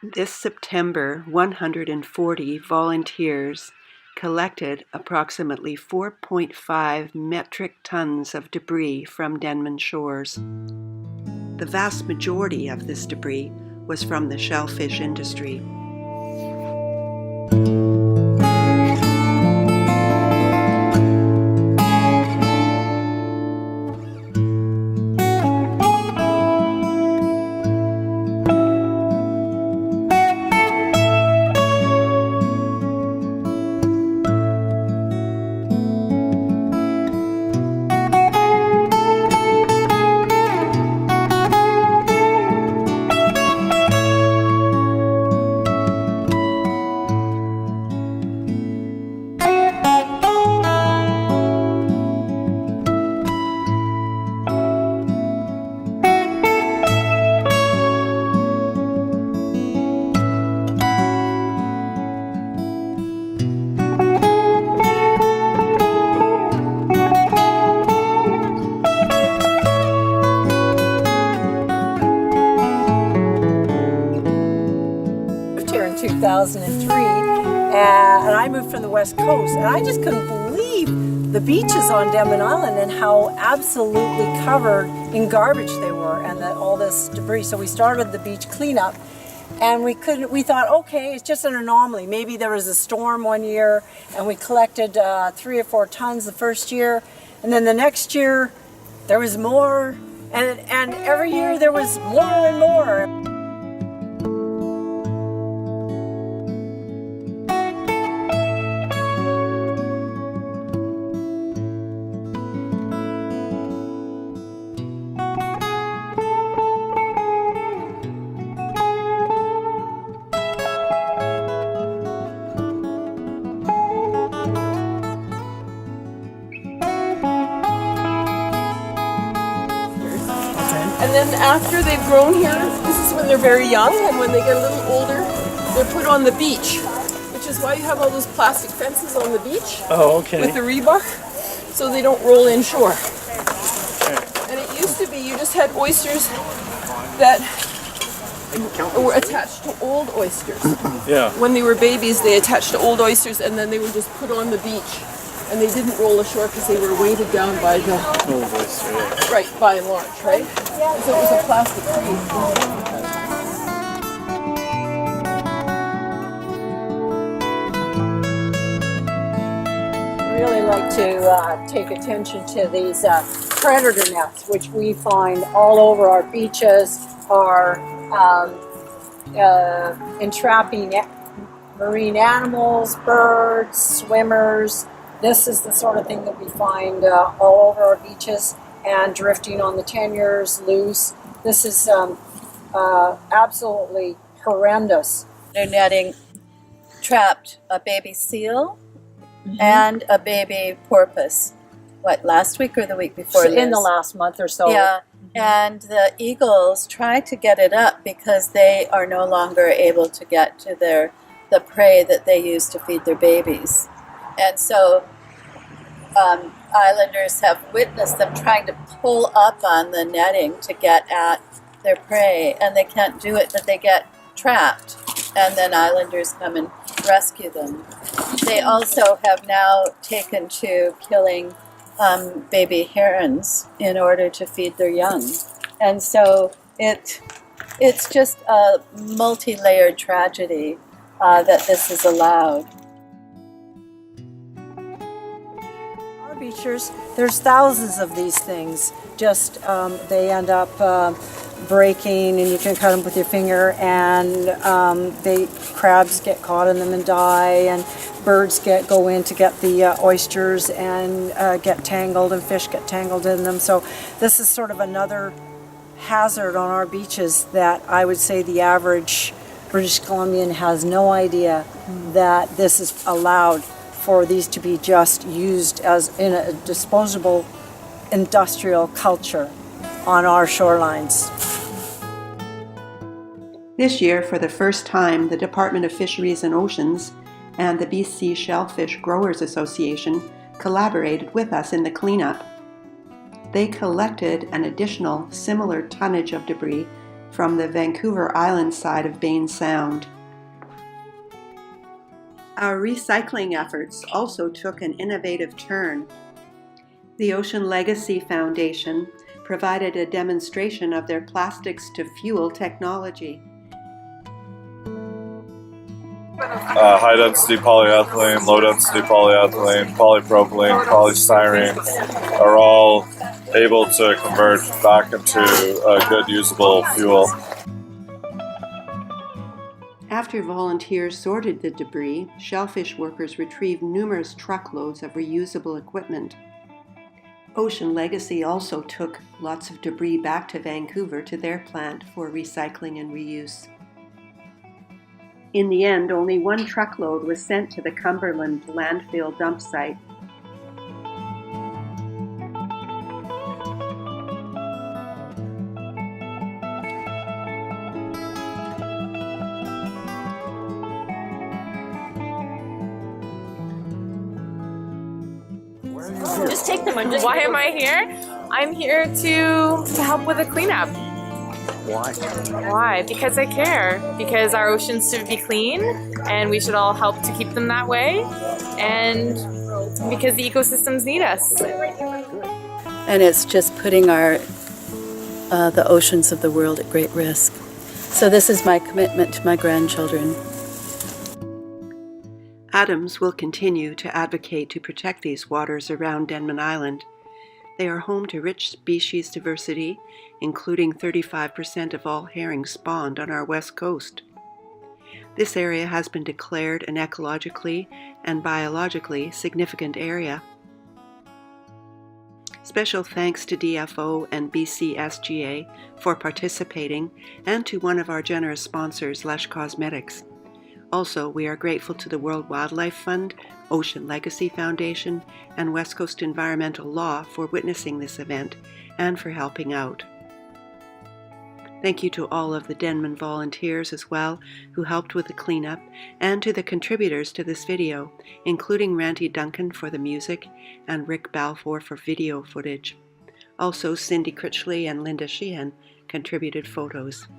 This September, 140 volunteers collected approximately 4.5 metric tons of debris from Denman shores. The vast majority of this debris was from the shellfish industry. Here in 2003, and I moved from the West Coast, and I just couldn't believe the beaches on Denman Island and how absolutely covered in garbage they were, and all this debris. So we started the beach cleanup, and we thought, okay, it's just an anomaly. Maybe there was a storm one year, and we collected 3 or 4 tons the first year, and then the next year there was more, and every year there was more and more. And then after they've grown here, this is when they're very young, and when they get a little older, they're put on the beach, which is why you have all those plastic fences on the beach. Oh, okay. With the rebar, so they don't roll inshore. And it used to be you just had oysters that were attached to old oysters. Yeah. When they were babies, they attached to old oysters, and then they were just put on the beach. And they didn't roll ashore because they were weighted down by the... Old oyster, yeah. Right, by and large, right? And so it was a plastic free. Really like to take attention to these predator nets, which we find all over our beaches, are entrapping marine animals, birds, swimmers. This is the sort of thing that we find all over our beaches, and drifting on the tenures, loose. This is absolutely horrendous. Their netting trapped a baby seal and a baby porpoise. What, last week or the week before? In the last month or so. Yeah, and the eagles tried to get it up because they are no longer able to get to the prey that they use to feed their babies. And so islanders have witnessed them trying to pull up on the netting to get at their prey, and they can't do it, but they get trapped, and then islanders come and rescue them. They also have now taken to killing baby herons in order to feed their young. And so it's just a multi-layered tragedy that this is allowed. Beachers, there's thousands of these things. Just they end up breaking, and you can cut them with your finger, and crabs get caught in them and die, and birds go in to get the oysters and get tangled, and fish get tangled in them. So this is sort of another hazard on our beaches that I would say the average British Columbian has no idea that this is allowed, for these to be just used as in a disposable industrial culture on our shorelines. This year, for the first time, the Department of Fisheries and Oceans and the BC Shellfish Growers Association collaborated with us in the cleanup. They collected an additional similar tonnage of debris from the Vancouver Island side of Bain Sound. Our recycling efforts also took an innovative turn. The Ocean Legacy Foundation provided a demonstration of their plastics to fuel technology. High-density polyethylene, low-density polyethylene, polypropylene, polystyrene are all able to convert back into a good usable fuel. After volunteers sorted the debris, shellfish workers retrieved numerous truckloads of reusable equipment. Ocean Legacy also took lots of debris back to Vancouver to their plant for recycling and reuse. In the end, only one truckload was sent to the Cumberland landfill dump site. Just take them. Why am I here? I'm here to help with the cleanup. Why? Why? Because I care. Because our oceans should be clean, and we should all help to keep them that way. And because the ecosystems need us. And it's just putting the oceans of the world at great risk. So this is my commitment to my grandchildren. ADIMS will continue to advocate to protect these waters around Denman Island. They are home to rich species diversity, including 35% of all herring spawned on our west coast. This area has been declared an ecologically and biologically significant area. Special thanks to DFO and BCSGA for participating, and to one of our generous sponsors, Lush Cosmetics. Also, we are grateful to the World Wildlife Fund, Ocean Legacy Foundation, and West Coast Environmental Law for witnessing this event and for helping out. Thank you to all of the Denman volunteers as well who helped with the cleanup, and to the contributors to this video, including Randy Duncan for the music and Rick Balfour for video footage. Also, Cindy Critchley and Linda Sheehan contributed photos.